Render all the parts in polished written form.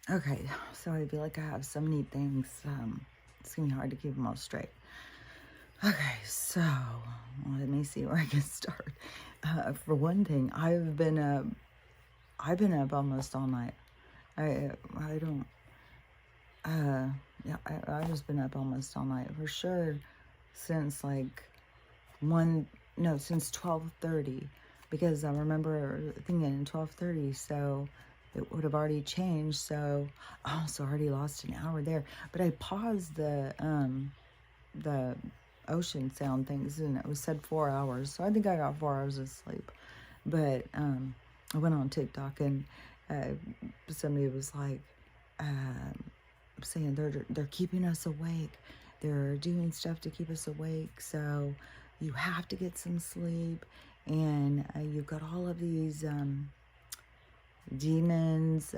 Okay, so I feel like I have so many things. It's gonna be hard to keep them all straight. Okay, so let me see where I can start. For one thing, I've been up almost all night. I don't. Yeah, I've just been up almost all night for sure since like one. No, since 12:30, because I remember thinking 12:30. So it would have already changed. So I also already lost an hour there. But I paused the ocean sound things, and it was said 4 hours. So I think I got 4 hours of sleep. But I went on TikTok, and uh, somebody was like saying they're keeping us awake. They're doing stuff to keep us awake. So you have to get some sleep, and you've got all of these demons,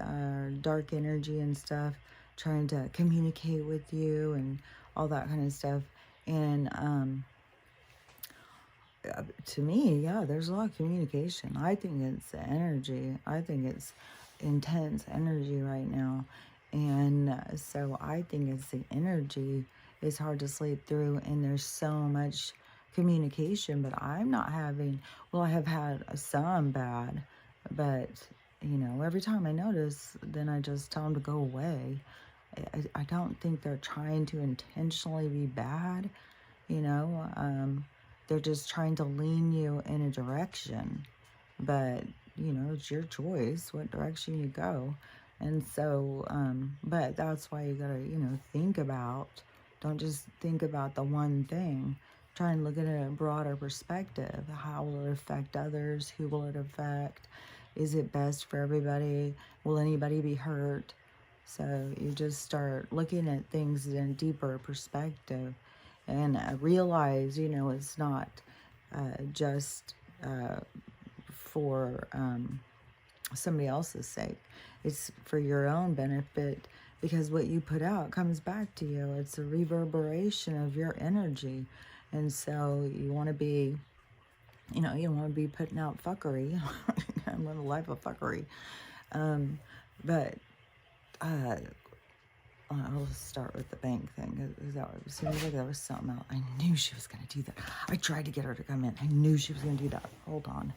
dark energy and stuff trying to communicate with you and all that kind of stuff. And to me, yeah, there's a lot of communication. I think it's the energy. I think it's intense energy right now. And so I think it's the energy is hard to sleep through, and there's so much communication, but I'm not having, well, I have had some bad, but every time I notice, then I just tell them to go away. I don't think they're trying to intentionally be bad, you know. They're just trying to lean you in a direction, but it's your choice what direction you go. And so but that's why you gotta think about, don't just think about the one thing. Try and look at it in a broader perspective. How will it affect others? Who will it affect? Is it best for everybody? Will anybody be hurt? So you just start looking at things in a deeper perspective, and realize, it's not just for somebody else's sake. It's for your own benefit, because what you put out comes back to you. It's a reverberation of your energy. And so you want to be, you don't want to be putting out fuckery. I'm living a life of fuckery. But I'll start with the bank thing. As soon as there was something else, I knew she was going to do that. I tried to get her to come in. I knew she was going to do that. Hold on.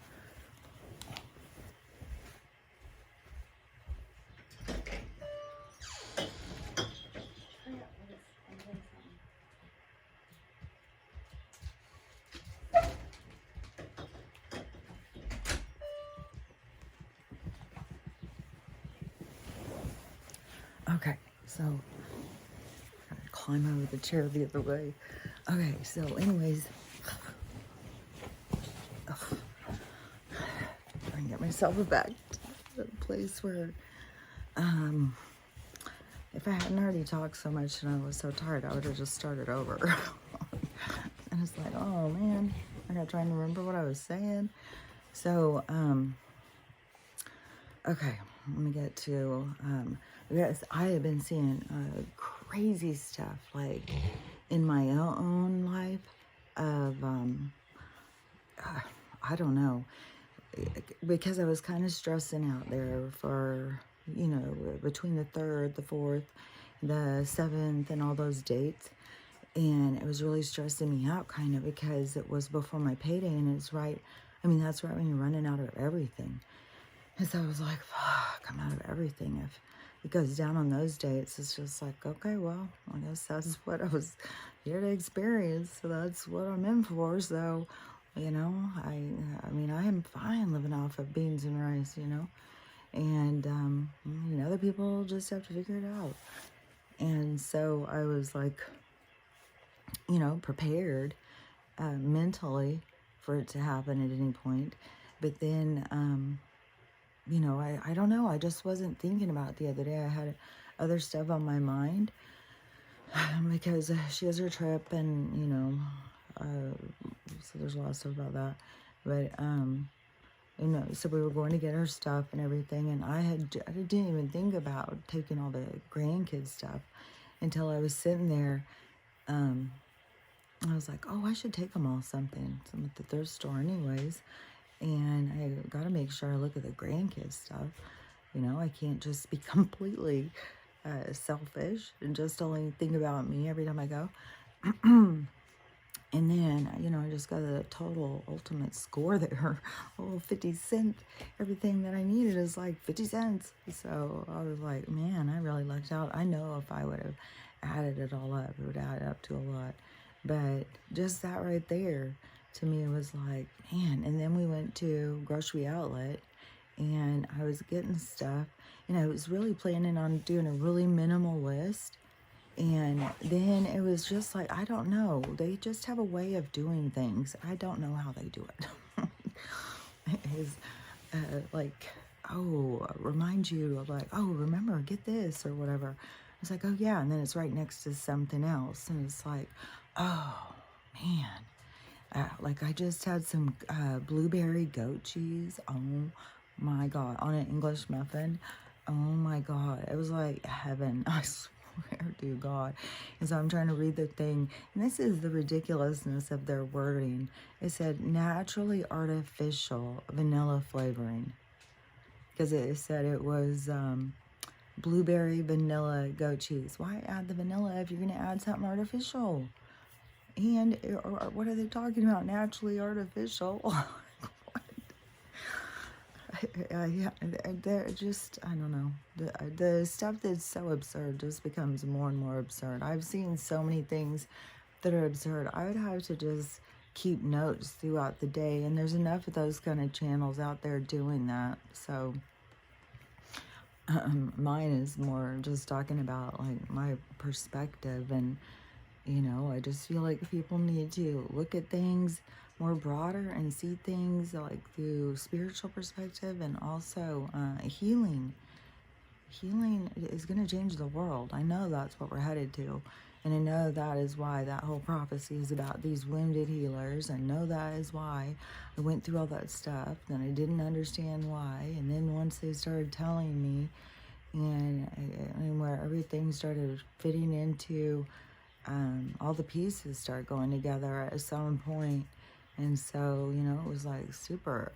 Okay, so I gotta climb over the chair the other way. Okay, so anyways, trying to get myself back to the place where, if I hadn't already talked so much and I was so tired, I would have just started over. And it's like, oh man, I gotta try and remember what I was saying. So, okay, let me get to, because I have been seeing crazy stuff, like in my own life of, I don't know, because I was kind of stressing out there for, between the 3rd, the 4th, the 7th, and all those dates. And it was really stressing me out kind of, because it was before my payday, and it's right. I mean, that's right when you're running out of everything. And so I was like, fuck, I'm out of everything. If it goes down on those dates, it's just like, okay, well, I guess that's what I was here to experience. So that's what I'm in for. So, I mean, I am fine living off of beans and rice, and, other people just have to figure it out. And so I was like, prepared mentally for it to happen at any point. But then, I don't know. I just wasn't thinking about it the other day. I had other stuff on my mind because she has her trip, and, so there's a lot of stuff about that. But, so we were going to get her stuff and everything, and I didn't even think about taking all the grandkids stuff until I was sitting there. I was like, oh, I should take them all some at the thrift store anyways. And I got to make sure I look at the grandkids stuff. You know, I can't just be completely selfish and just only think about me every time I go. And then, you know, I just got a total ultimate score there. Oh, 50 cents. Everything that I needed is like 50 cents. So I was like, man, I really lucked out. I know if I would have added it all up, it would add up to a lot. But just that right there, to me, it was like, man. And then we went to grocery outlet and I was getting stuff. And I was really planning on doing a really minimal list. And then it was just like, I don't know. They just have a way of doing things. I don't know how they do it. It's like, oh, remind you of like, oh, remember, get this or whatever. It's like, oh, yeah. And then it's right next to something else. And it's like, oh, man. Like I just had some blueberry goat cheese. Oh, my God. On an English muffin. Oh, my God. It was like heaven. I swear to God. And so I'm trying to read the thing, and this is the ridiculousness of their wording. It said naturally artificial vanilla flavoring, because it said it was blueberry vanilla goat cheese. Why add the vanilla if you're going to add something artificial? And or what are they talking about? Naturally artificial? Yeah, they're just, I don't know. The stuff that's so absurd just becomes more and more absurd. I've seen so many things that are absurd. I would have to just keep notes throughout the day, and there's enough of those kind of channels out there doing that. So mine is more just talking about like my perspective, and you know, I just feel like people need to look at things more broader and see things like through spiritual perspective, and also healing. Healing is going to change the world. I know that's what we're headed to. And I know that is why that whole prophecy is about these wounded healers. I know that is why I went through all that stuff. Then I didn't understand why. And then once they started telling me, and where everything started fitting into, all the pieces start going together at some point. And so, you know, it was like super,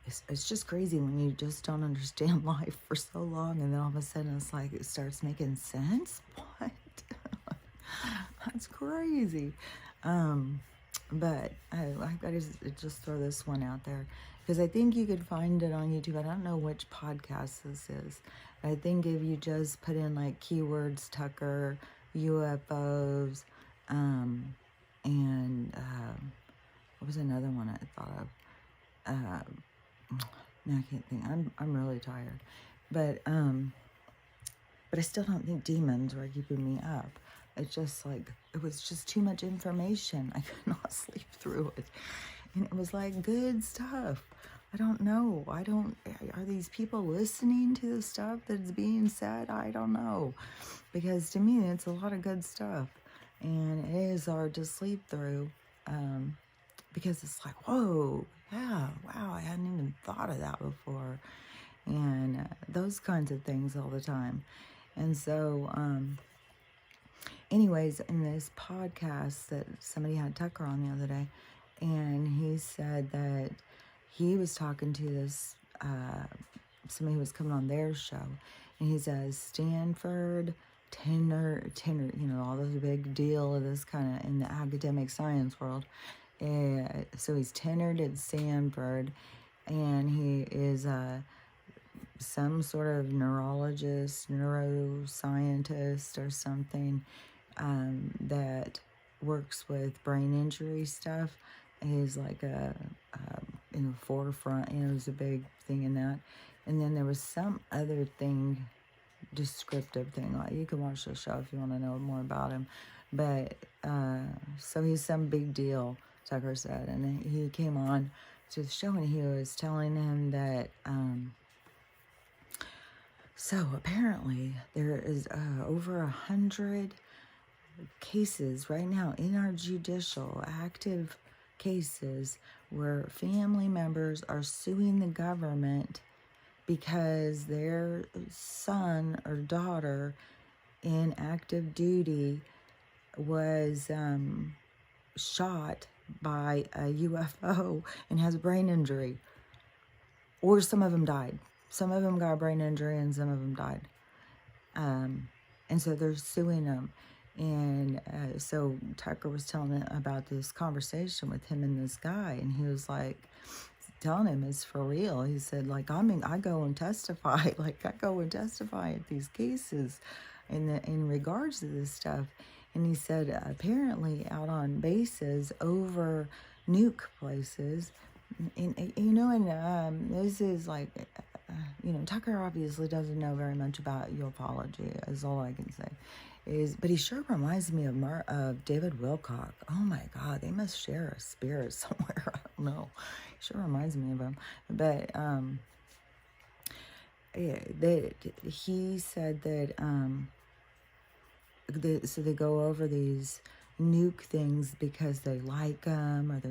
it's just crazy when you just don't understand life for so long, and then all of a sudden it's like it starts making sense. What? That's crazy. But I gotta just throw this one out there, because I think you could find it on YouTube. I don't know which podcast this is. I think if you just put in like keywords, Tucker, UFOs, and what was another one I thought of? No, I can't think. I'm really tired, but I still don't think demons were keeping me up. It's just like it was just too much information. I could not sleep through it, and it was like good stuff. I don't know. Are these people listening to the stuff that's being said? I don't know, because to me it's a lot of good stuff, and it is hard to sleep through. Because it's like, whoa, yeah, wow, I hadn't even thought of that before. And those kinds of things all the time. And so, anyways, in this podcast that somebody had Tucker on the other day, and he said that he was talking to this, somebody who was coming on their show, and he says, Stanford, tenor, you know, all this big deal of this kind of in the academic science world. So he's tenured at Stanford, and he is some sort of neurologist, neuroscientist or something that works with brain injury stuff. He's like in the forefront, you know, there's a big thing in that. And then there was some other thing, descriptive thing, like you can watch the show if you want to know more about him. But so he's some big deal, Tucker said, and then he came on to the show, and he was telling him that so apparently there is over 100 cases right now in our judicial, active cases, where family members are suing the government because their son or daughter in active duty was shot by a UFO and has a brain injury. or some of them died. Some of them got a brain injury and some of them died. And so they're suing them. And so Tucker was telling it about this conversation with him and this guy, and he was like, telling him it's for real. He said, like, I go and testify, like I go and testify at these cases in regards to this stuff. And he said, apparently out on bases over nuke places, and this is like, Tucker obviously doesn't know very much about ufology, is all I can say. But he sure reminds me of David Wilcock. Oh my God, they must share a spirit somewhere. I don't know. He sure reminds me of him. But he said that so they go over these nuke things because they like them, or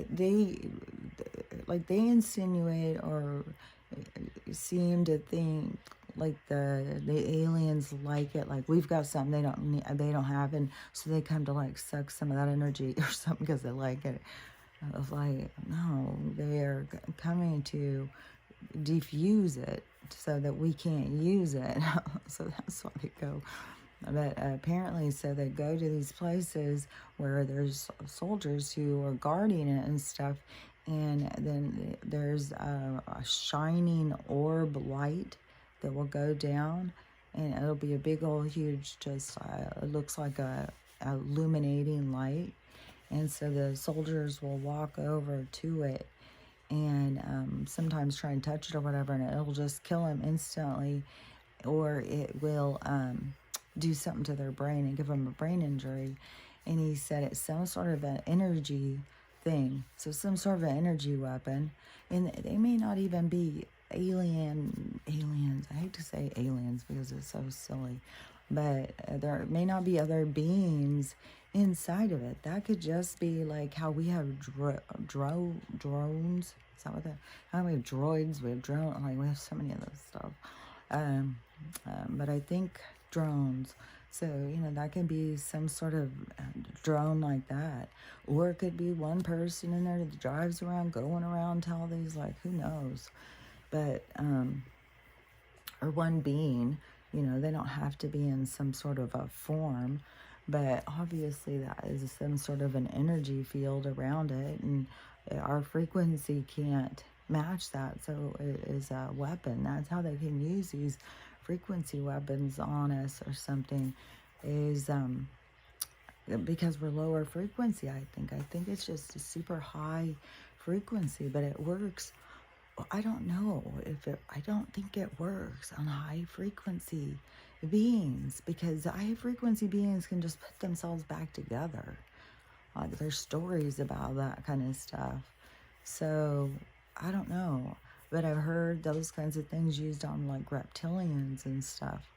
they insinuate or seem to think like the aliens like it, like we've got something they don't have, and so they come to like suck some of that energy or something because they like it. Of like, no, they are coming to defuse it so that we can't use it. So that's why they go. But apparently, so they go to these places where there's soldiers who are guarding it and stuff, and then there's a shining orb light that will go down, and it'll be a big old huge, just it looks like a illuminating light. And so the soldiers will walk over to it and sometimes try and touch it or whatever, and it'll just kill them instantly, or it will do something to their brain and give them a brain injury. And he said it's some sort of an energy thing, so some sort of an energy weapon. And they may not even be aliens. I hate to say aliens because it's so silly, but there may not be other beings inside of it. That could just be like how we have drones. Is that what that? How we have droids? We have drones. Like we have so many of those stuff. But I think drones. So that could be some sort of drone like that, or it could be one person in there that drives around, going around to all these, like, who knows? But or one being. They don't have to be in some sort of a form. But obviously that is some sort of an energy field around it, and our frequency can't match that, so it is a weapon. That's how they can use these frequency weapons on us or something, is because we're lower frequency. I think it's just a super high frequency, but it works. I don't know I don't think it works on high frequency beings, because high frequency beings can just put themselves back together. Like, there's stories about that kind of stuff. So I don't know, but I've heard those kinds of things used on like reptilians and stuff,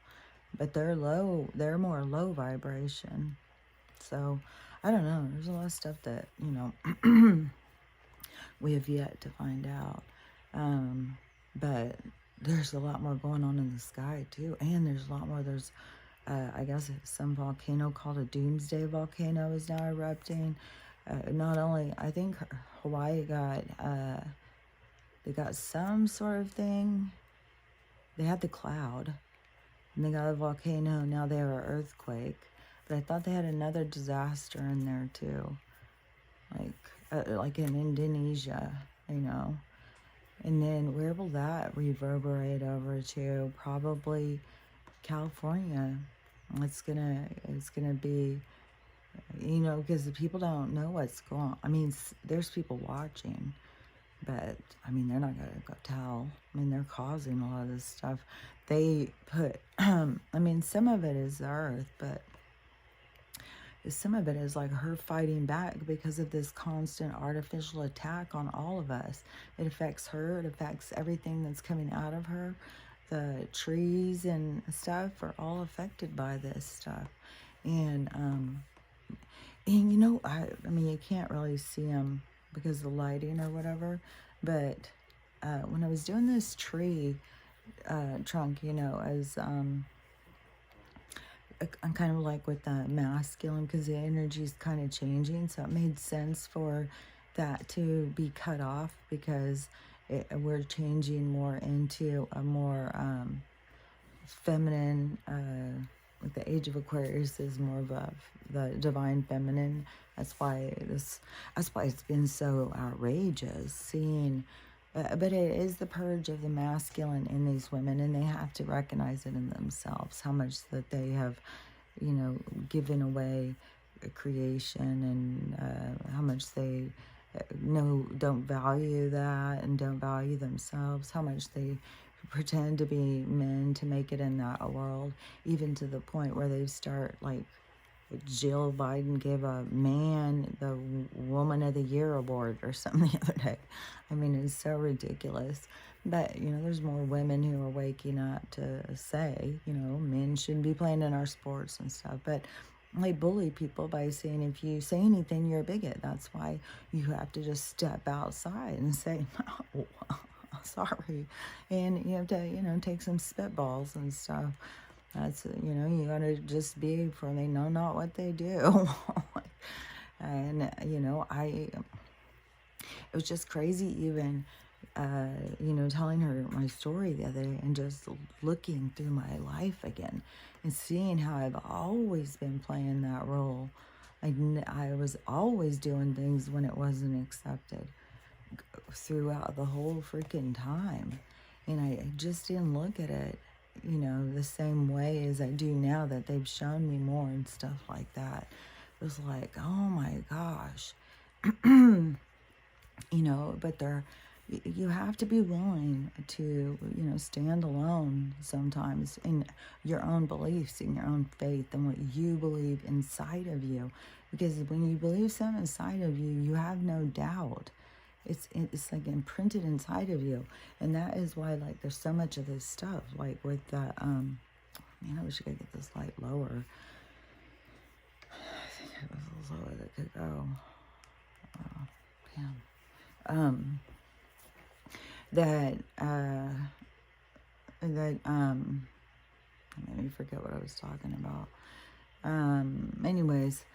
but they're more low vibration. So I don't know, there's a lot of stuff that we have yet to find out. But there's a lot more going on in the sky too, and there's a lot more. There's I guess some volcano called a doomsday volcano is now erupting. Not only, I think Hawaii got they got some sort of thing. They had the cloud, and they got a volcano. Now they have an earthquake, but I thought they had another disaster in there too, like in Indonesia, And then where will that reverberate over to? Probably California. It's gonna be, because the people don't know what's going on. I mean, there's people watching, but I mean, they're not gonna go tell. I mean, they're causing a lot of this stuff. They put, I mean, some of it is the earth, but some of it is like her fighting back because of this constant artificial attack on all of us. It affects her. It affects everything that's coming out of her. The trees and stuff are all affected by this stuff. And I mean, you can't really see them because of the lighting or whatever. But when I was doing this tree trunk, as I'm kind of like with the masculine, because the energy is kind of changing, so it made sense for that to be cut off, because we're changing more into a more feminine, like the age of Aquarius is more of the divine feminine. That's why it's been so outrageous seeing, but it is the purge of the masculine in these women, and they have to recognize it in themselves, how much that they have, given away creation, and how much they don't value that and don't value themselves, how much they pretend to be men to make it in that world, even to the point where they start, like Jill Biden gave a man the Woman of the Year award or something the other day. I mean, it's so ridiculous. But, there's more women who are waking up to say, men shouldn't be playing in our sports and stuff. But they bully people by saying if you say anything, you're a bigot. That's why you have to just step outside and say, no, sorry. And you have to, take some spitballs and stuff. That's, you gotta just be, for they know not what they do. And, it was just crazy even, telling her my story the other day and just looking through my life again and seeing how I've always been playing that role. I was always doing things when it wasn't accepted throughout the whole freaking time. And I just didn't look at it, the same way as I do now that they've shown me more and stuff like that. It was like, oh my gosh. But you have to be willing to, stand alone sometimes in your own beliefs, in your own faith, and what you believe inside of you. Because when you believe something inside of you, you have no doubt. It's like imprinted inside of you. And that is why, like, there's so much of this stuff, like with the, man, I wish I could get this light lower. I think it was lower that could go. Oh, damn. That made me forget what I was talking about. Anyways,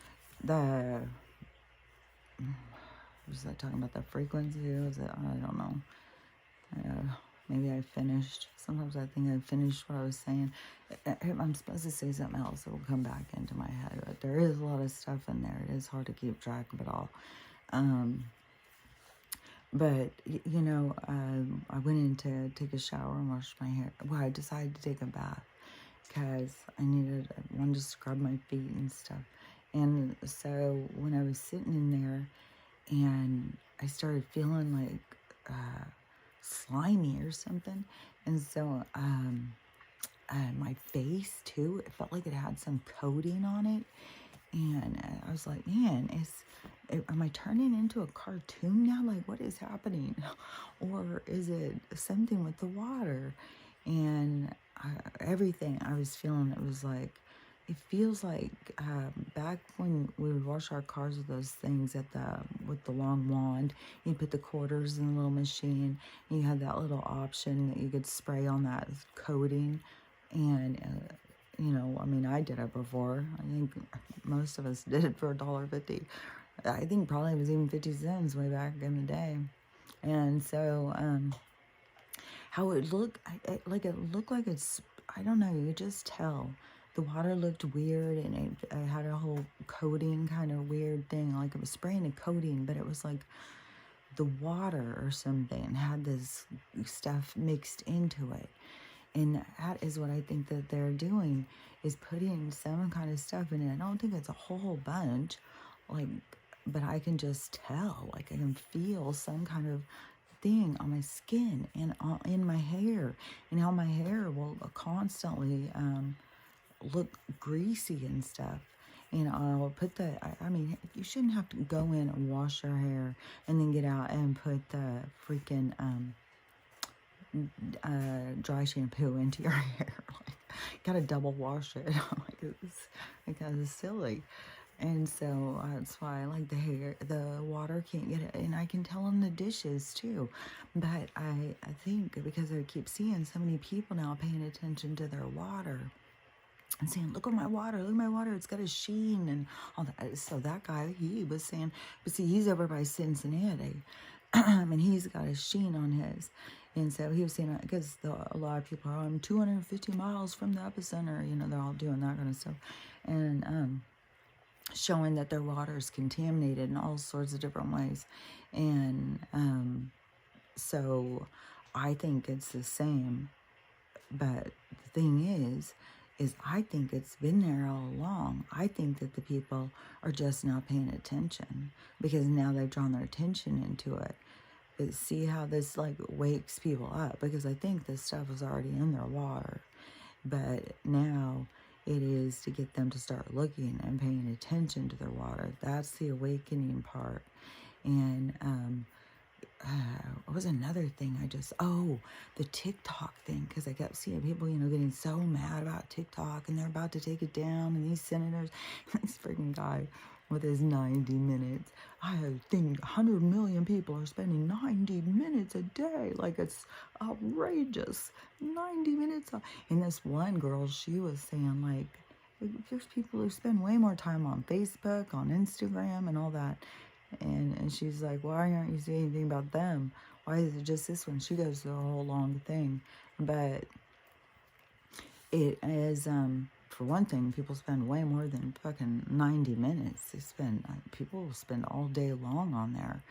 was I talking about the frequency? Was it? I don't know. Maybe I finished. Sometimes I think I finished what I was saying. I'm supposed to say something else that will come back into my head. But there is a lot of stuff in there. It is hard to keep track of it all. But, I went in to take a shower and wash my hair. Well, I decided to take a bath because I wanted to scrub my feet and stuff. And so when I was sitting in there and I started feeling like slimy or something. And so my face too, it felt like it had some coating on it. And I was like, man, am I turning into a cartoon now? Like, what is happening? Or is it something with the water? And everything I was feeling, it was like, it feels like back when we would wash our cars with those things with the long wand, you put the quarters in the little machine, and you had that little option that you could spray on that coating. And I mean, I did it before. I think most of us did it for $1.50. I think probably it was even 50 cents way back in the day. And so, how it looked, it looked like it's, I don't know, you could just tell. The water looked weird, and it had a whole coating kind of weird thing, like it was spraying a coating, but it was like the water or something had this stuff mixed into it. And that is what I think that they're doing, is putting some kind of stuff in it. I don't think it's a whole bunch, but I can just tell, I can feel some kind of thing on my skin and in my hair, and how my hair will constantly look greasy and stuff. And I'll put I mean, you shouldn't have to go in and wash your hair and then get out and put the freaking dry shampoo into your hair. Gotta double wash it. It's kind of silly. And so that's why I like the water can't get it. And I can tell in the dishes too. But I think because I keep seeing so many people now paying attention to their water and saying, look at my water, it's got a sheen and all that. So that guy, he was saying, but see, he's over by Cincinnati. and he's got a sheen on his. And so he was saying, because a lot of people are, I'm 250 miles from the epicenter, they're all doing that kind of stuff. And showing that their water is contaminated in all sorts of different ways. And so I think it's the same. But the thing is I think it's been there all along. I think that the people are just not paying attention because now they've drawn their attention into it. But see how this like wakes people up, because I think this stuff is already in their water. But now it is to get them to start looking and paying attention to their water. That's the awakening part. And what was another thing the TikTok thing, because I kept seeing people, getting so mad about TikTok, and they're about to take it down, and these senators, this freaking guy with his 90 minutes. I think 100 million people are spending 90 minutes a day. Like, it's outrageous. 90 minutes. And this one girl, she was saying, like, there's people who spend way more time on Facebook, on Instagram, and all that. And she's like, why aren't you saying anything about them? Why is it just this one? She goes through a whole long thing. But it is, for one thing, people spend way more than fucking 90 minutes. People spend all day long on there.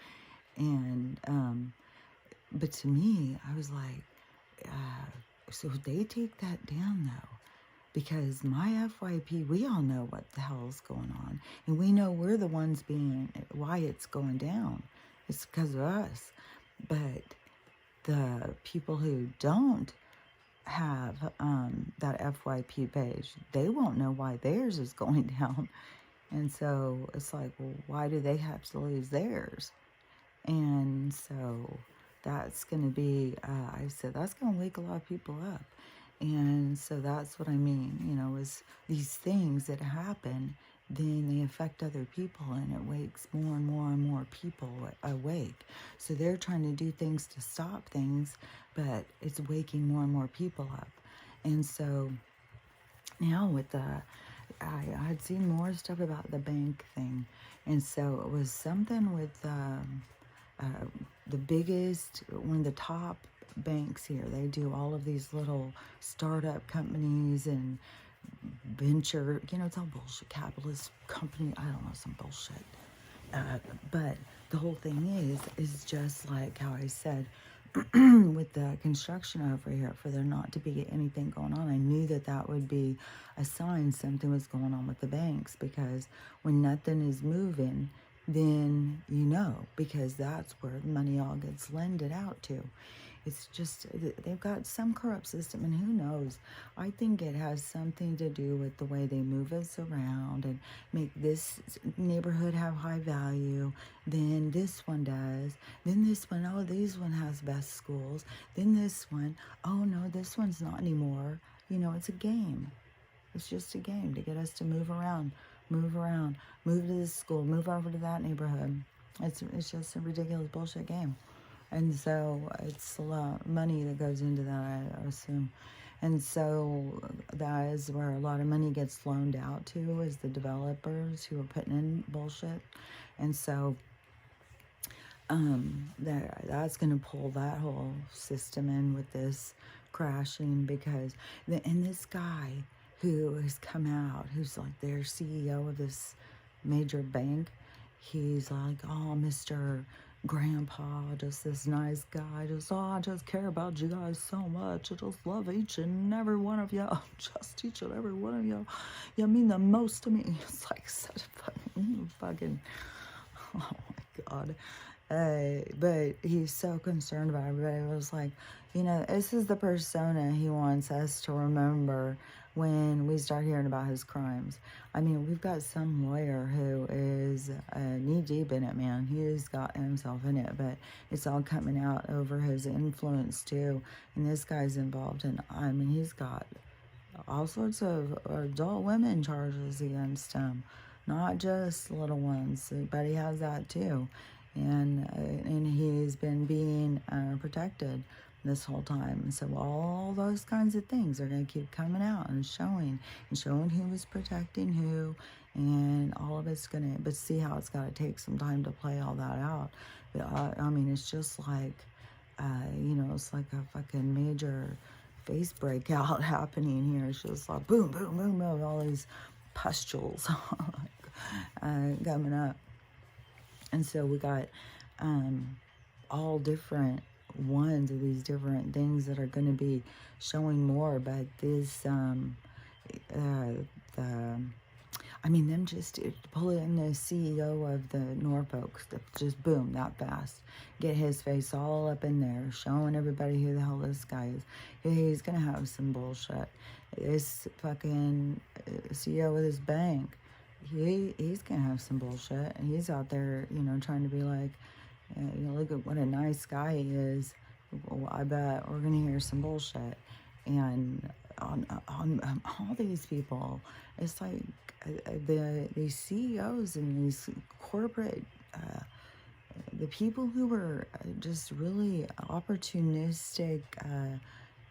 And, but to me, I was like, so they take that down though. Because my FYP, we all know what the hell is going on. And we know we're the ones why it's going down. It's because of us. But the people who don't have that FYP page, they won't know why theirs is going down. And so it's like, well, why do they have to lose theirs? And so that's going to be, I said, that's going to wake a lot of people up. And so that's what I mean, is these things that happen, then they affect other people, and it wakes more and more and more people awake. So they're trying to do things to stop things, but it's waking more and more people up. And so now with I had seen more stuff about the bank thing. And so it was something with the biggest, one of the top banks here. They do all of these little startup companies and venture, it's all bullshit, capitalist company, I don't know, some bullshit. But the whole thing is just like how I said, with the construction over here, for there not to be anything going on, I knew that would be a sign something was going on with the banks, because when nothing is moving, then because that's where the money all gets lended out to. It's just, they've got some corrupt system, and who knows? I think it has something to do with the way they move us around and make this neighborhood have high value, then this one does, then this one, oh, this one has best schools, then this one, oh no, this one's not anymore. It's a game. It's just a game to get us to move around, move to this school, move over to that neighborhood. It's just a ridiculous bullshit game. And so it's a lot of money that goes into that, I assume. And so that is where a lot of money gets loaned out to, is the developers who are putting in bullshit. And so that's going to pull that whole system in with this crashing, because and this guy who has come out, who's like their CEO of this major bank, he's like, oh, Mr. Grandpa, just this nice guy, I just care about you guys so much. I just love each and every one of you. Just each and every one of you. You mean the most to me. It's like such a fucking, oh my God. But he's so concerned about everybody. It was like, this is the persona he wants us to remember when we start hearing about his crimes. I mean, we've got some lawyer who is knee-deep in it, man. He's got himself in it, but it's all coming out over his influence, too. And this guy's involved in, he's got all sorts of adult women charges against him, not just little ones, but he has that, too. And he's been being protected this whole time. And so all those kinds of things are going to keep coming out and showing who was protecting who, and all of it's gonna, but see how it's gotta take some time to play all that out. But, I mean, it's just like, you know, it's like a fucking major face breakout happening here. It's just like boom, boom, boom, boom, all these pustules coming up. And so we got all different ones of these different things that are going to be showing more. But this, I mean, them just pulling the CEO of the Norfolk, just boom, that fast. Get his face all up in there, showing everybody who the hell this guy is. He's going to have some bullshit. This fucking CEO of this bank, he's going to have some bullshit. And he's out there, you know, trying to be like, you know, look at what a nice guy he is. Well, I bet we're going to hear some bullshit. And on all these people, it's like these CEOs and these corporate, the people who were just really opportunistic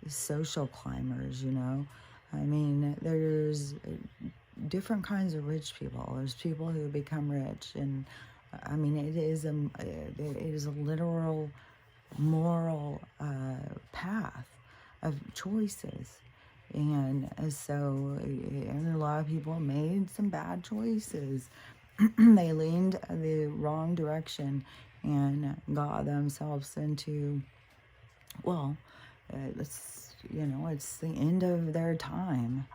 social climbers, you know. I mean, there's different kinds of rich people. There's people who become rich, and I mean, it is a literal moral path of choices. And so, and a lot of people made some bad choices. They leaned the wrong direction and got themselves into, well, it's, you know, it's the end of their time.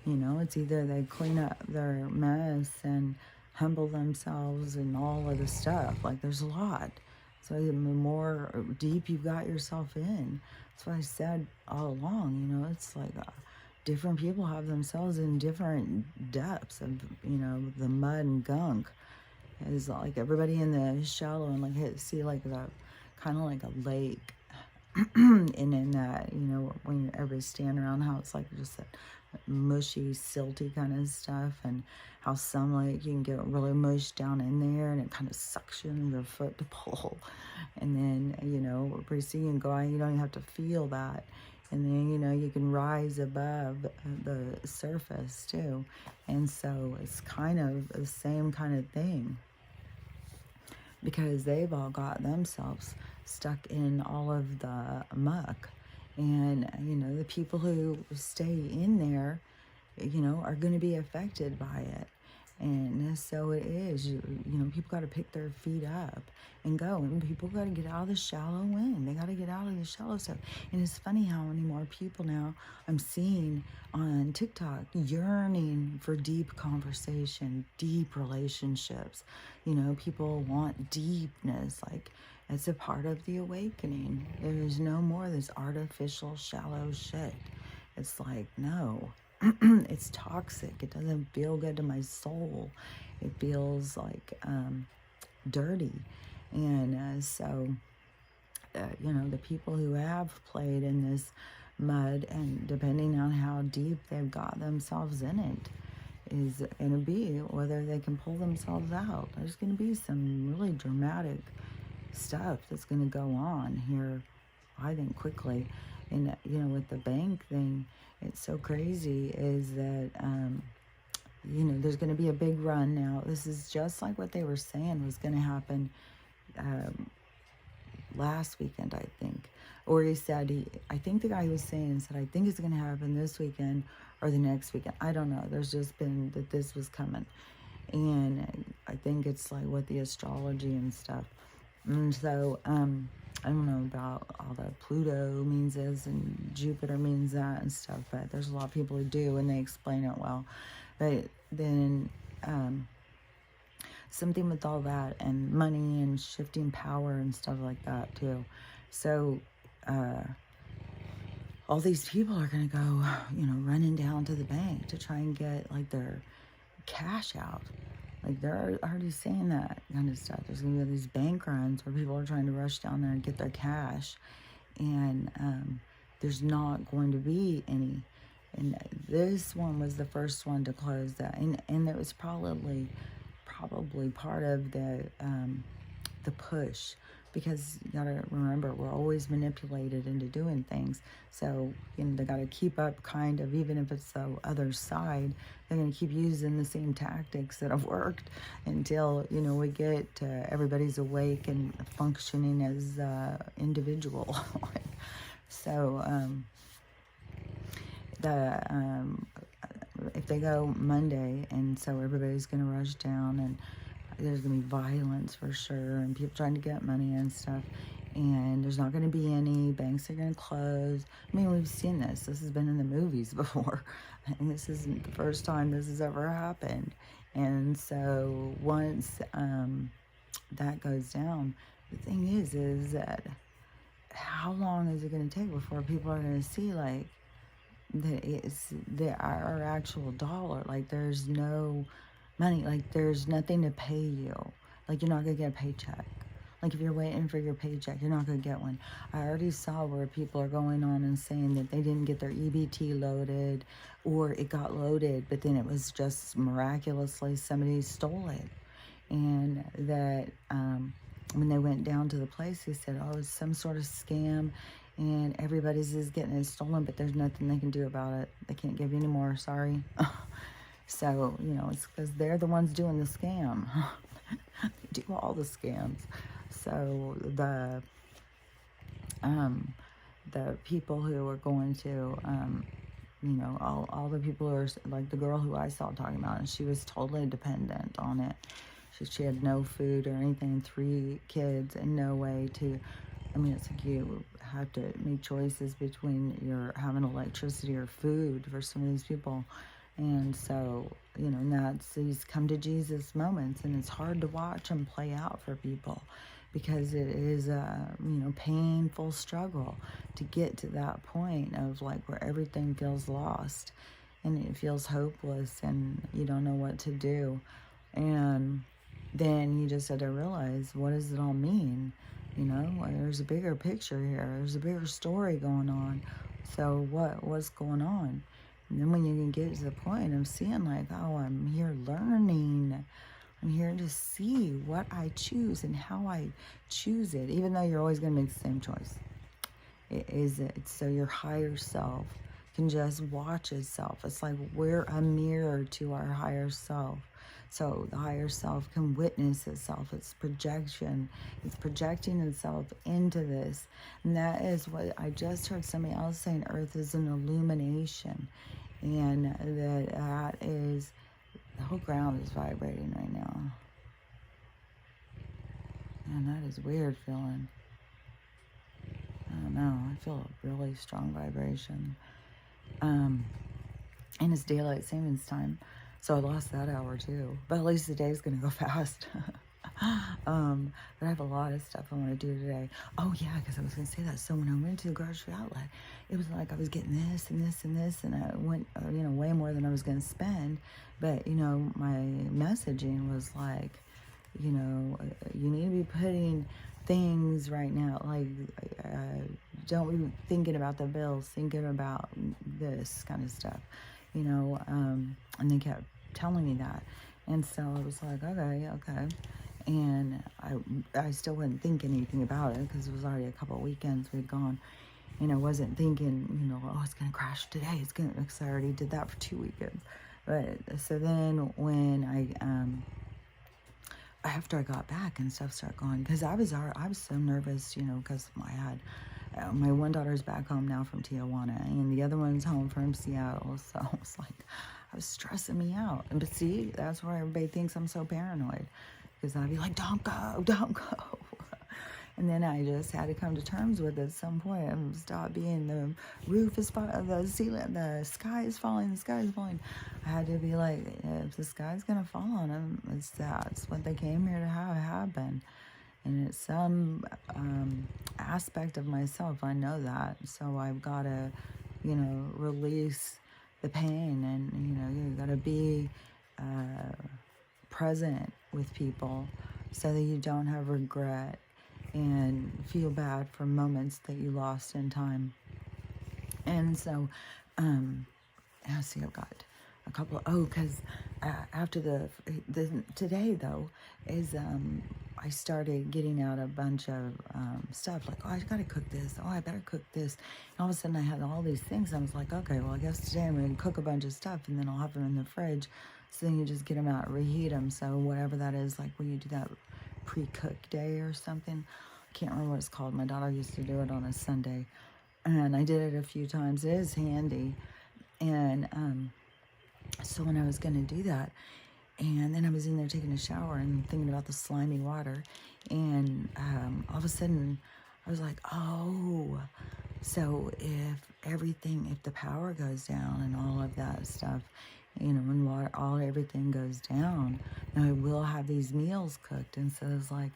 You know, it's either they clean up their mess and humble themselves and all of the stuff. Like, there's a lot. So the more deep you've got yourself in, that's what I said all along. You know, it's like different people have themselves in different depths of, you know, the mud and gunk. It's like everybody in the shallow and like see like the kind of like a lake. And in that, you know, when everybody's standing around, how it's like just that mushy, silty kind of stuff, and how some like you can get really mushed down in there and it kind of suctions your foot to pull. And then, you know, pretty soon you can go out, you don't even have to feel that. And then, you know, you can rise above the surface too. And so it's kind of the same kind of thing, because they've all got themselves stuck in all of the muck. And, you know, the people who stay in there, you know, are going to be affected by it. And so it is, you know, people got to pick their feet up and go. And people got to get out of the shallow end. They got to get out of the shallow stuff. And it's funny how many more people now I'm seeing on TikTok yearning for deep conversation, deep relationships. You know, people want deepness. Like, it's a part of the awakening. There is no more this artificial, shallow shit. It's like, no. It's toxic. It doesn't feel good to my soul. It feels like dirty. And so, you know, the people who have played in this mud, and depending on how deep they've got themselves in it, is going to be whether they can pull themselves out. There's going to be some really dramatic stuff that's going to go on here, I think, quickly. And, you know, with the bank thing, it's so crazy is that, you know, there's going to be a big run now. This is just like what they were saying was going to happen last weekend, I think. Or he said, I think the guy who was saying said, I think it's going to happen this weekend or the next weekend. I don't know. There's just been that this was coming. And I think it's like what the astrology and stuff. And so, I don't know about all that Pluto means this and Jupiter means that and stuff, but there's a lot of people who do, and they explain it well. But then something with all that and money and shifting power and stuff like that too. So all these people are going to go, you know, running down to the bank to try and get like their cash out. Like, they're already saying that kind of stuff. There's going to be these bank runs where people are trying to rush down there and get their cash. And there's not going to be any. And this one was the first one to close that. And it was probably part of the push because you gotta remember, we're always manipulated into doing things. So, they gotta keep up, kind of, even if it's the other side, they're gonna keep using the same tactics that have worked until, we get everybody's awake and functioning as individual. So, if they go Monday, and so everybody's gonna rush down, and there's going to be violence for sure, and people trying to get money and stuff, and there's not going to be any, banks are going to close. I mean, we've seen this has been in the movies before, and this isn't the first time this has ever happened. And so once that goes down, the thing is that how long is it going to take before people are going to see, like, that it's our actual dollar, like there's no money, like there's nothing to pay you, like you're not gonna get a paycheck. Like if you're waiting for your paycheck, you're not gonna get one. I already saw where people are going on and saying that they didn't get their EBT loaded, or it got loaded but then it was just miraculously somebody stole it, and that when they went down to the place, they said, oh, it's some sort of scam, and everybody's is getting it stolen, but there's nothing they can do about it. They can't give you any more, sorry. So, it's because they're the ones doing the scam. They do all the scams. So the people who are going to, all the people who are, like the girl who I saw talking about, and she was totally dependent on it. She had no food or anything, 3 kids, and no way to, it's like you have to make choices between your having electricity or food for some of these people. And so, that's these come to Jesus moments, and it's hard to watch them play out for people, because it is a, painful struggle to get to that point of like where everything feels lost and it feels hopeless and you don't know what to do. And then you just had to realize, what does it all mean? There's a bigger picture here. There's a bigger story going on. So what's going on? And then when you can get to the point of seeing, like, oh, I'm here learning. I'm here to see what I choose and how I choose it, even though you're always going to make the same choice. It's so your higher self can just watch itself. It's like we're a mirror to our higher self. So the higher self can witness itself. It's projection. It's projecting itself into this. And that is what I just heard somebody else saying, Earth is an illumination. And that is, the whole ground is vibrating right now. And that is weird feeling. I don't know. I feel a really strong vibration. And it's daylight savings time. So I lost that hour too. But at least the day's going to go fast. But I have a lot of stuff I want to do today. Oh yeah, because I was going to say that. So when I went to the grocery outlet, it was like I was getting this and this and this, and I went, way more than I was going to spend. But, my messaging was like, you need to be putting things right now, like, don't be thinking about the bills, thinking about this kind of stuff, and they kept telling me that. And so I was like, okay. And I still wouldn't think anything about it, because it was already a couple of weekends we'd gone. And I wasn't thinking, oh, it's going to crash today. Because I already did that for 2 weekends. But so then when after I got back and stuff started going, because I was so nervous, because I had my one daughter's back home now from Tijuana, and the other one's home from Seattle. So it was like, I was stressing me out. But see, that's why everybody thinks I'm so paranoid, because I'd be like, don't go. And then I just had to come to terms with it at some point and stop being the roof is falling, the ceiling, the sky is falling. I had to be like, if the sky's going to fall on them, that's what they came here to have happen. And it's some aspect of myself, I know that. So I've got to, release the pain, and, you got to be present with people so that you don't have regret and feel bad for moments that you lost in time. And so, I've got a couple, oh, because after the, today though, is, I started getting out a bunch of stuff, like, oh, I gotta cook this, oh, I better cook this, and all of a sudden I had all these things. I was like, okay, well, I guess today I'm gonna cook a bunch of stuff, and then I'll have them in the fridge, so then you just get them out, reheat them, so whatever that is, like when you do that pre-cook day or something, I can't remember what it's called. My daughter used to do it on a Sunday, and I did it a few times. It is handy. And so when I was going to do that, and then I was in there taking a shower and thinking about the slimy water, and all of a sudden I was like, oh, so if the power goes down and all of that stuff, when water, everything goes down, now I will have these meals cooked. And so I was like,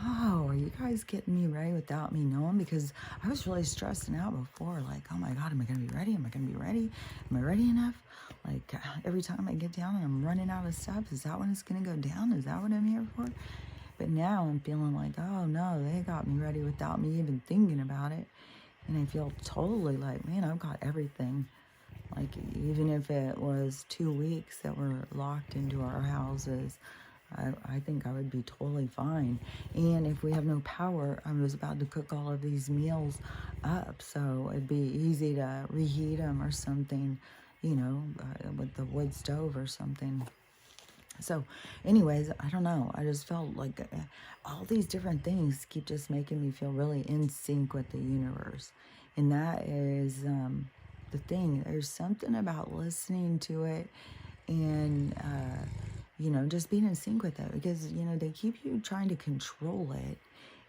oh, are you guys getting me ready without me knowing? Because I was really stressing out before, like, oh my God, am I going to be ready? Am I going to be ready? Am I ready enough? Like, every time I get down and I'm running out of stuff, is that when it's going to go down? Is that what I'm here for? But now I'm feeling like, oh no, they got me ready without me even thinking about it. And I feel totally like, man, I've got everything. Like, even if it was 2 weeks that we're locked into our houses, I think I would be totally fine. And if we have no power, I was about to cook all of these meals up, so it'd be easy to reheat them or something, with the wood stove or something. So anyways, I don't know. I just felt like all these different things keep just making me feel really in sync with the universe. And that is the thing. There's something about listening to it and, just being in sync with it, because, they keep you trying to control it,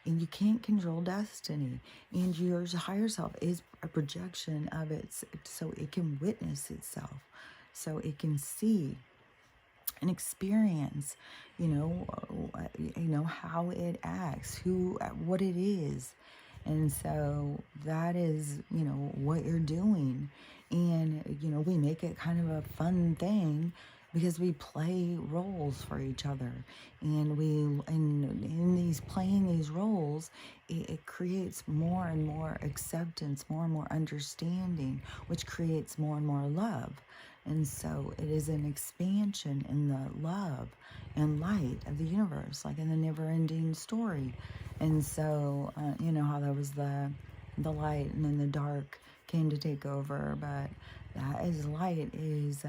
and you can't control destiny. And your higher self is a projection of it, so it can witness itself, so it can see and experience, how it acts, what it is. And so that is, what you're doing. And, we make it kind of a fun thing because we play roles for each other. And in these playing these roles, it creates more and more acceptance, more and more understanding, which creates more and more love. And so it is an expansion in the love and light of the universe, like in the never-ending story. And so, how there was the light, and then the dark came to take over. But that is light is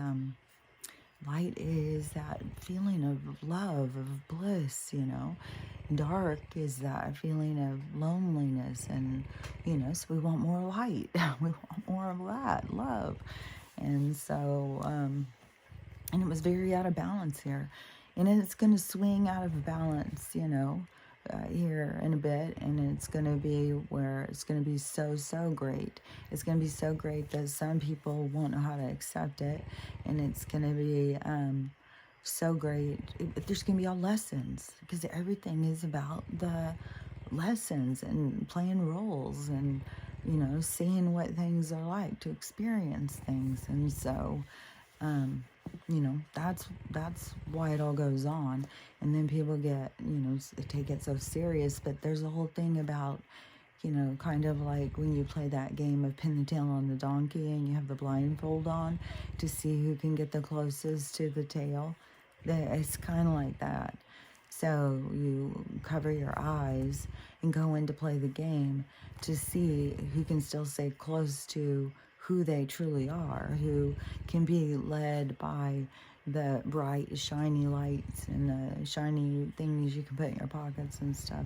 that feeling of love, of bliss, Dark is that feeling of loneliness, and, so we want more light. We want more of that, love. And so, and it was very out of balance here. And it's going to swing out of balance, here in a bit. And it's going to be where it's going to be so, so great. It's going to be so great that some people won't know how to accept it. And it's going to be so great. There's going to be all lessons, because everything is about the lessons and playing roles and, seeing what things are like, to experience things. And so, that's why it all goes on. And then people get, take it so serious. But there's a whole thing about, kind of like when you play that game of pin the tail on the donkey and you have the blindfold on to see who can get the closest to the tail. It's kind of like that. So you cover your eyes and go in to play the game to see who can still stay close to who they truly are, who can be led by the bright, shiny lights and the shiny things you can put in your pockets and stuff.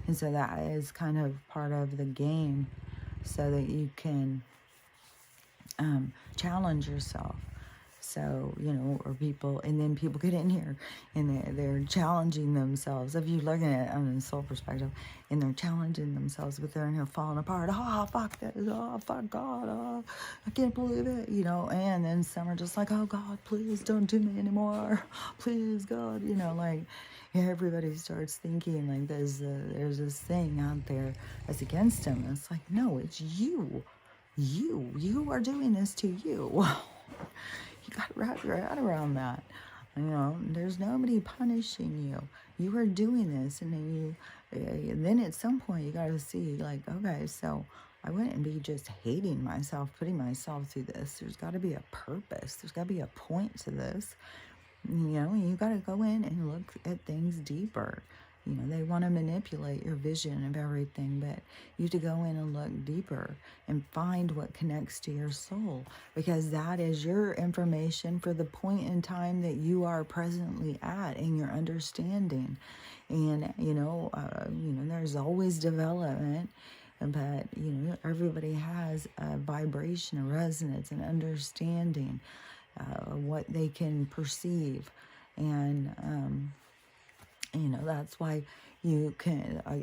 And so that is kind of part of the game, so that you can challenge yourself. So, or people, and then people get in here and they're challenging themselves. If you look at it on a soul perspective, and they're challenging themselves, but they're in here falling apart. Oh, fuck this. Oh, fuck God. Oh, I can't believe it. And then some are just like, oh, God, please don't do me anymore. Please, God. Everybody starts thinking like there's this thing out there that's against them. And it's like, no, it's you. You are doing this to you. You got to wrap your head around that. There's nobody punishing you. You are doing this, and then at some point you got to see, like, okay, so I wouldn't be just hating myself, putting myself through this. There's got to be a purpose. There's got to be a point to this. You got to go in and look at things deeper. They want to manipulate your vision of everything, but you have to go in and look deeper and find what connects to your soul, because that is your information for the point in time that you are presently at in your understanding. And, there's always development, but, everybody has a vibration, a resonance, an understanding, what they can perceive. And, that's why a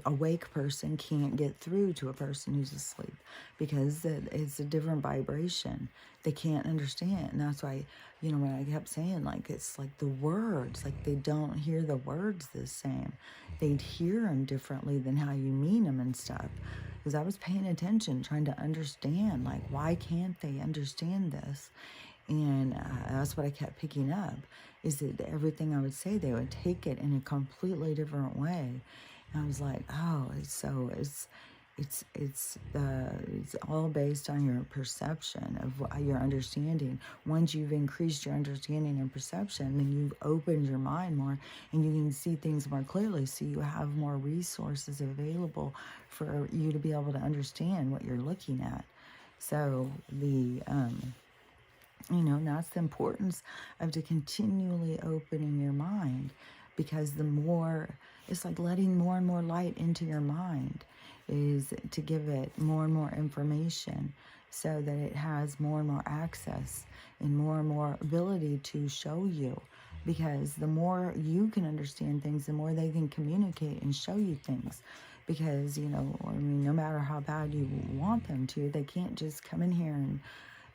awake person can't get through to a person who's asleep, because it's a different vibration. They can't understand. And that's why, when I kept saying, like, it's like the words, like they don't hear the words the same. They'd hear them differently than how you mean them and stuff. Because I was paying attention, trying to understand, like, why can't they understand this? And that's what I kept picking up, is that everything I would say, they would take it in a completely different way. And I was like, oh, it's all based on your perception of your understanding. Once you've increased your understanding and perception, then you've opened your mind more, and you can see things more clearly. So you have more resources available for you to be able to understand what you're looking at. So that's the importance of to continually opening your mind, because the more, it's like letting more and more light into your mind, is to give it more and more information so that it has more and more access and more ability to show you. Because the more you can understand things, the more they can communicate and show you things. Because, no matter how bad you want them to, they can't just come in here and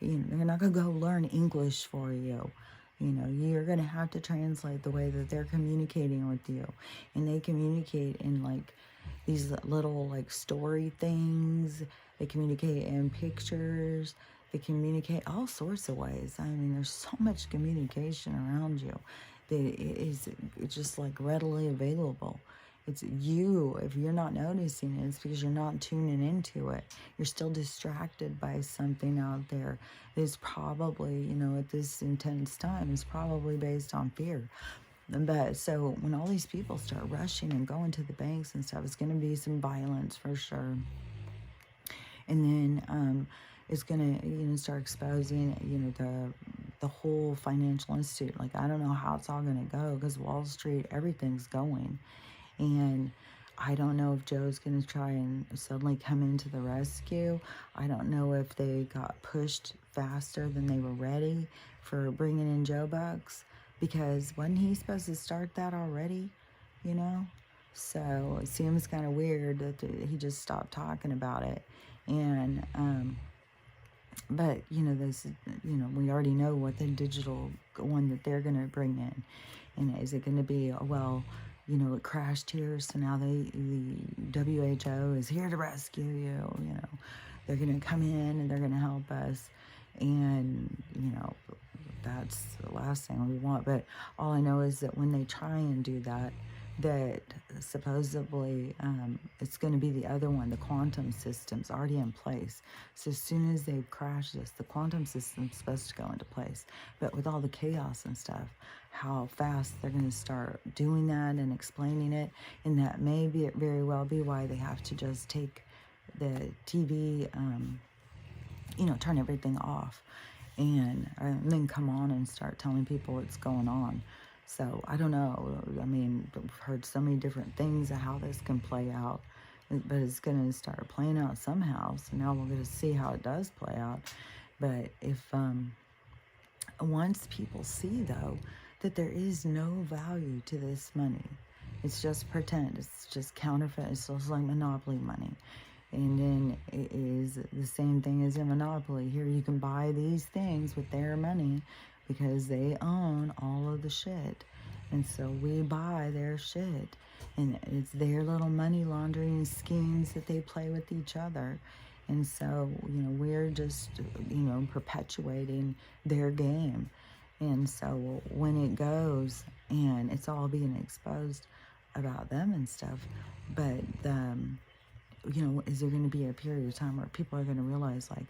they're not going to go learn English for you. You're going to have to translate the way that they're communicating with you. And they communicate in like these little like story things. They communicate in pictures. They communicate all sorts of ways. There's so much communication around you that it's just like readily available. It's you. If you're not noticing it, it's because you're not tuning into it. You're still distracted by something out there that's probably, at this intense time, is probably based on fear. But so when all these people start rushing and going to the banks and stuff, it's going to be some violence for sure. And then it's going to, start exposing, the whole financial institute. Like, I don't know how it's all going to go, because Wall Street, everything's going. And I don't know if Joe's going to try and suddenly come into the rescue. I don't know if they got pushed faster than they were ready for bringing in Joe Bucks, because wasn't he supposed to start that already, So it seems kind of weird that he just stopped talking about it. And, but, this, we already know what the digital one that they're going to bring in. And is it going to be, it crashed here, so now the WHO is here to rescue you, They're going to come in and they're going to help us. And, that's the last thing we want. But all I know is that when they try and do that, that supposedly it's going to be the other one, the quantum system's already in place. So as soon as they've crashed this, the quantum system's supposed to go into place. But with all the chaos and stuff, how fast they're going to start doing that and explaining it, and that may be very well be why they have to just take the TV, turn everything off, and then come on and start telling people what's going on. So I don't know. I've heard so many different things of how this can play out, but it's going to start playing out somehow. So now we're going to see how it does play out. But if once people see, though, that there is no value to this money, it's just pretend, it's just counterfeit, it's just like monopoly money. And then it is the same thing as in Monopoly. Here you can buy these things with their money because they own all of the shit. And so we buy their shit. And it's their little money laundering schemes that they play with each other. And so, we're just, perpetuating their game. And so when it goes and it's all being exposed about them and stuff, but is there going to be a period of time where people are going to realize, like,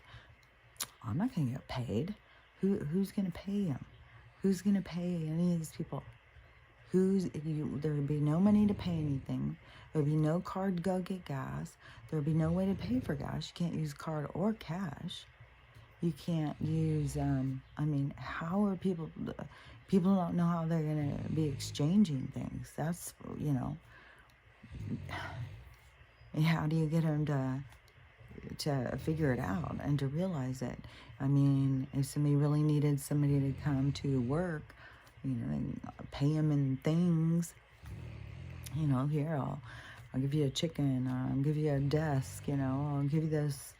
I'm not going to get paid. Who's going to pay him? Who's going to pay any of these people? There would be no money to pay anything. There would be no card to go get gas. There would be no way to pay for gas. You can't use card or cash. You can't use, how are people don't know how they're going to be exchanging things. That's, how do you get them to figure it out and to realize it? I mean, if somebody really needed somebody to come to work, and pay them in things, here, I'll give you a chicken, I'll give you a desk, I'll give you this,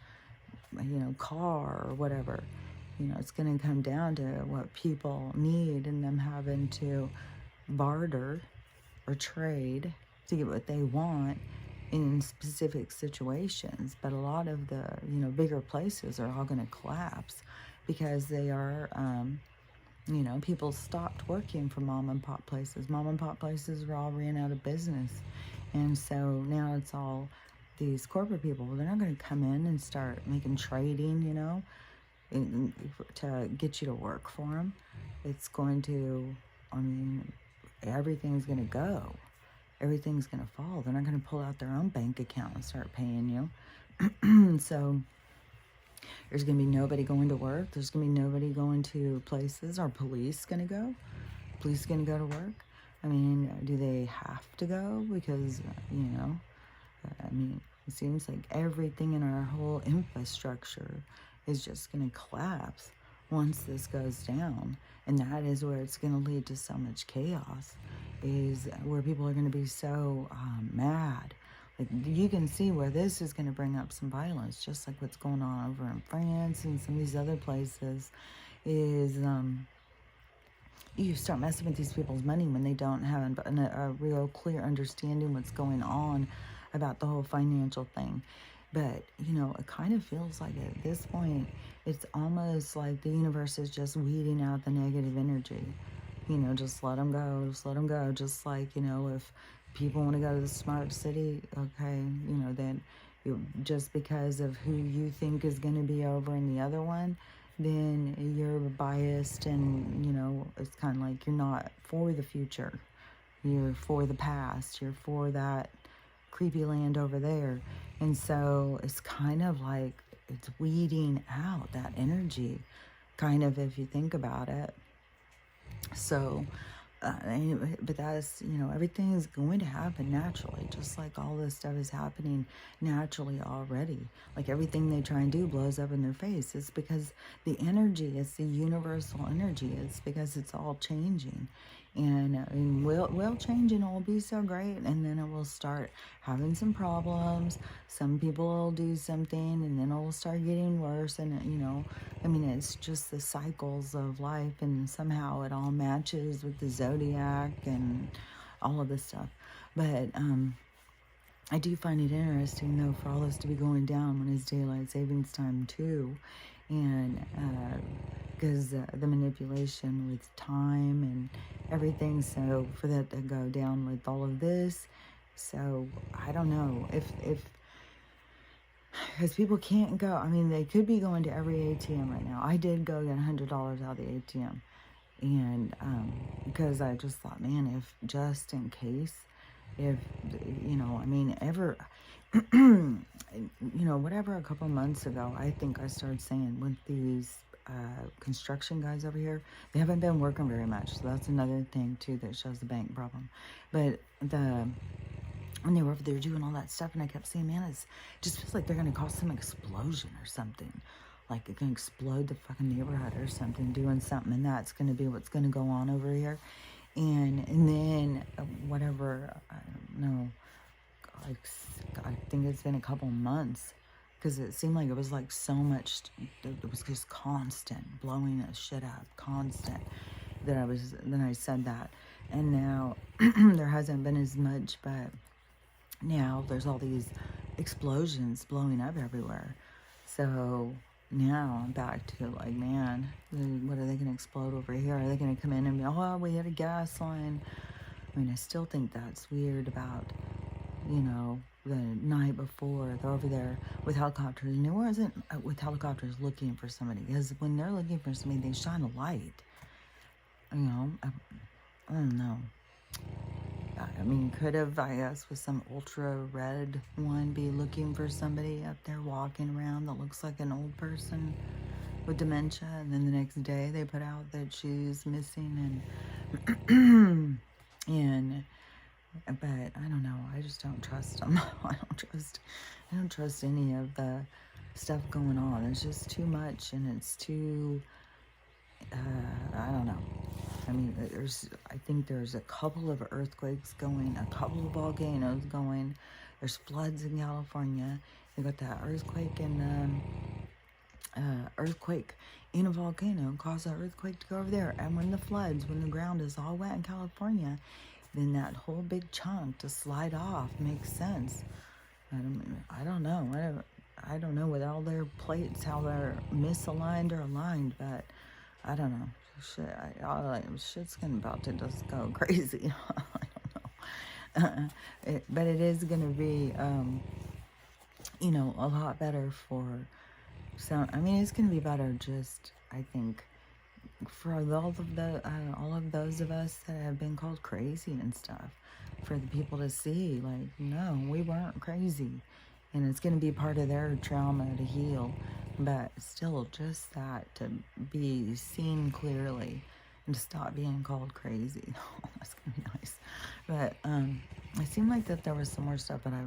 car or whatever. It's going to come down to what people need and them having to barter or trade to get what they want in specific situations. But a lot of the, bigger places are all going to collapse because they are, people stopped working for mom and pop places. Mom and pop places were all ran out of business. And so now it's all these corporate people. They're not going to come in and start making trading, to get you to work for them. It's going to, everything's going to go. Everything's going to fall. They're not going to pull out their own bank account and start paying you. So there's going to be nobody going to work. There's going to be nobody going to places. Are police going to go? Police going to go to work? Do they have to go? Because, it seems like everything in our whole infrastructure is just going to collapse once this goes down. And that is where it's going to lead to so much chaos, is where people are going to be so mad. Like, you can see where this is going to bring up some violence, just like what's going on over in France and some of these other places, is you start messing with these people's money when they don't have a real clear understanding what's going on about the whole financial thing. But, it kind of feels like at this point, it's almost like the universe is just weeding out the negative energy. Just let them go, just let them go. Just like, if people want to go to the smart city, okay, then just because of who you think is going to be over in the other one, then you're biased, and, it's kind of like you're not for the future. You're for the past. You're for that creepy land over there. And so it's kind of like it's weeding out that energy, kind of, if you think about it. So, but that's, everything is going to happen naturally, just like all this stuff is happening naturally already. Like everything they try and do blows up in their face. It's because the energy, it's the universal energy. It's because it's all changing. And we'll change, and it will be so great, and then it will start having some problems. Some people will do something, and then it will start getting worse. And it's just the cycles of life, and somehow it all matches with the zodiac and all of this stuff. But I do find it interesting, though, for all this to be going down when it's daylight savings time too. And because the manipulation with time and everything, so for that to go down with all of this, so I don't know if because people can't go. They could be going to every ATM right now. I did go get $100 out of the ATM, and because I just thought, man, if just in case, if ever. Whatever, a couple months ago, I think I started saying with these construction guys over here, they haven't been working very much. So that's another thing too that shows the bank problem. But when they were over there doing all that stuff, and I kept saying, man, it just feels like they're going to cause some explosion or something. Like it can explode the fucking neighborhood or something, doing something, and that's going to be what's going to go on over here. And then whatever, I don't know, I think it's been a couple months, because it seemed like it was like so much, it was just constant, blowing the shit out, constant, then I said that. And now there hasn't been as much, but now there's all these explosions blowing up everywhere. So now I'm back to like, man, what are they going to explode over here? Are they going to come in and be, oh, we had a gas line? I still think that's weird about, the night before. They're over there with helicopters, and it wasn't with helicopters looking for somebody, because when they're looking for somebody, they shine a light. You know, I don't know. I mean, could have, I guess, with some ultra red one, be looking for somebody up there walking around that looks like an old person with dementia, and then the next day they put out that she's missing, and but I don't know. I just don't trust them. I don't trust any of the stuff going on. It's just too much, and it's too. I don't know. I mean, I think there's a couple of earthquakes going, a couple of volcanoes going. There's floods in California. You got that earthquake in a volcano caused an earthquake to go over there. And when the ground is all wet in California, then that whole big chunk to slide off makes sense. I don't know. I don't know with all their plates how they're misaligned or aligned, but I don't know. Shit's about to just go crazy. I don't know. But it is going to be, a lot better for sound. I mean, it's going to be better just, I think, for all of those of us that have been called crazy and stuff, for the people to see, like, no, we weren't crazy. And it's going to be part of their trauma to heal. But still, just that, to be seen clearly and to stop being called crazy. That's going to be nice. But it seemed like that there was some more stuff, but I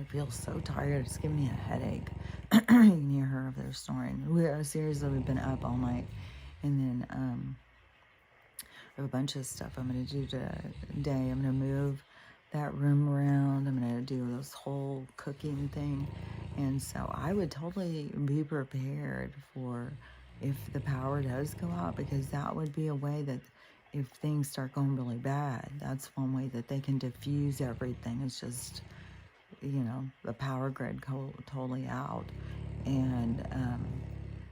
feel so tired. It's giving me a headache. You can hear her over there snoring. Seriously, we've been up all night. And then I have a bunch of stuff I'm going to do today. I'm going to move that room around. I'm going to do this whole cooking thing. And so I would totally be prepared for if the power does go out, because that would be a way that if things start going really bad, that's one way that they can diffuse everything. It's just, the power grid totally out. And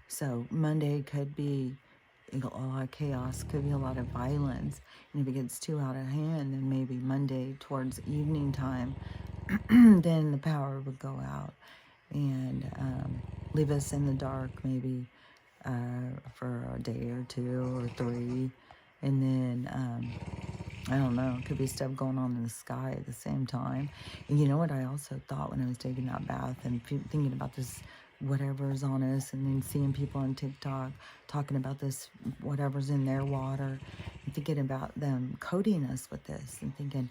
so Monday could be a lot of chaos, could be a lot of violence. And if it gets too out of hand, then maybe Monday towards evening time, then the power would go out and leave us in the dark maybe for a day or 2 or 3. And then, I don't know, it could be stuff going on in the sky at the same time. And you know what I also thought when I was taking that bath and thinking about this whatever's on us, and then seeing people on TikTok talking about this whatever's in their water, and thinking about them coating us with this, and thinking,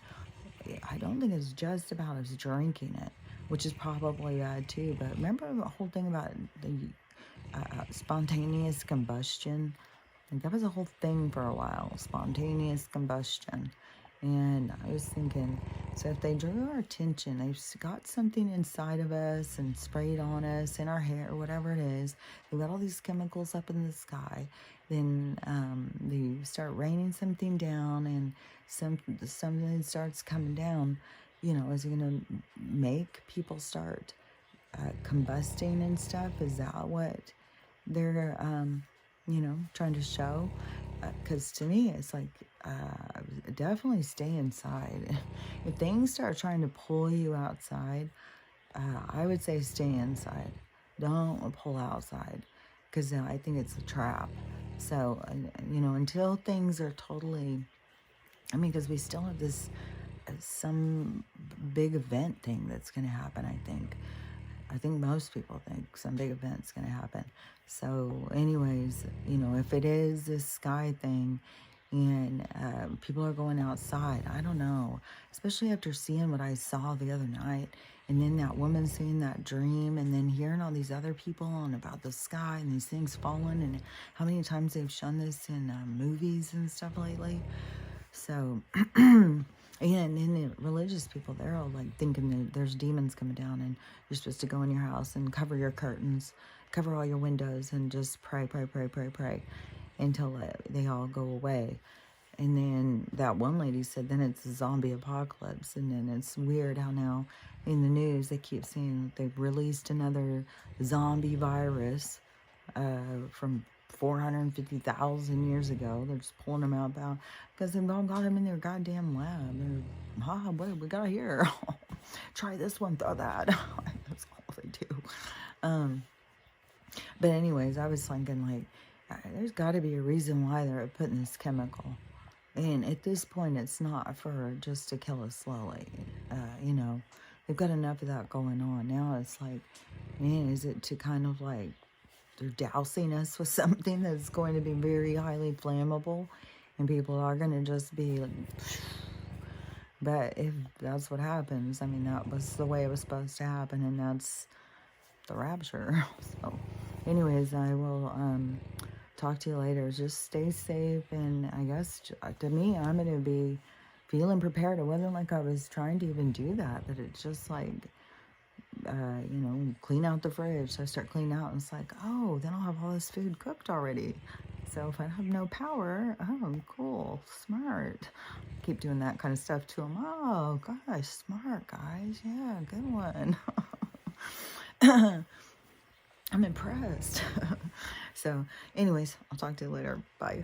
I don't think it's just about us drinking it, which is probably bad too. But remember the whole thing about the spontaneous combustion? Like, that was a whole thing for a while, spontaneous combustion. And I was thinking, so if they drew our attention, they've got something inside of us and sprayed on us, in our hair, or whatever it is. They've got all these chemicals up in the sky. Then they start raining something down, and something starts coming down. Is it going to make people start combusting and stuff? Is that what they're, trying to show? Because to me, it's like, definitely stay inside. If things start trying to pull you outside, I would say stay inside. Don't pull outside, because I think it's a trap. So, until things are totally, because we still have this, some big event thing that's going to happen, I think. I think most people think some big event's going to happen. So anyways, if it is this sky thing and people are going outside, I don't know, especially after seeing what I saw the other night, and then that woman seeing that dream, and then hearing all these other people on about the sky and these things falling, and how many times they've shown this in movies and stuff lately. So, and then the religious people, they're all like thinking that there's demons coming down, and you're supposed to go in your house and cover your curtains, cover all your windows, and just pray until they all go away. And then that one lady said, then it's a zombie apocalypse. And then it's weird how now in the news they keep saying they've released another zombie virus from 450,000 years ago. They're just pulling them out because they've all got them in their goddamn lab. They're, what we got here? try this one, throw that. That's all they do. But anyways, I was thinking, like, there's got to be a reason why they're putting this chemical. And at this point, it's not for just to kill us slowly. You know, they've got enough of that going on. Now it's like, man, is it to kind of like, they're dousing us with something that's going to be very highly flammable, and people are going to just be like, but if that's what happens, I mean, that was the way it was supposed to happen, and that's the rapture. So anyways, I will talk to you later. Just stay safe, and I guess to me, I'm going to be feeling prepared. It wasn't like I was trying to even do that, but it's just like, you know, clean out the fridge. So I start cleaning out, and it's like, oh, then I'll have all this food cooked already. So if I have no power, oh, cool, smart. Keep doing that kind of stuff to them. Oh, gosh, smart, guys. Yeah, good one. I'm impressed. So anyways, I'll talk to you later. Bye.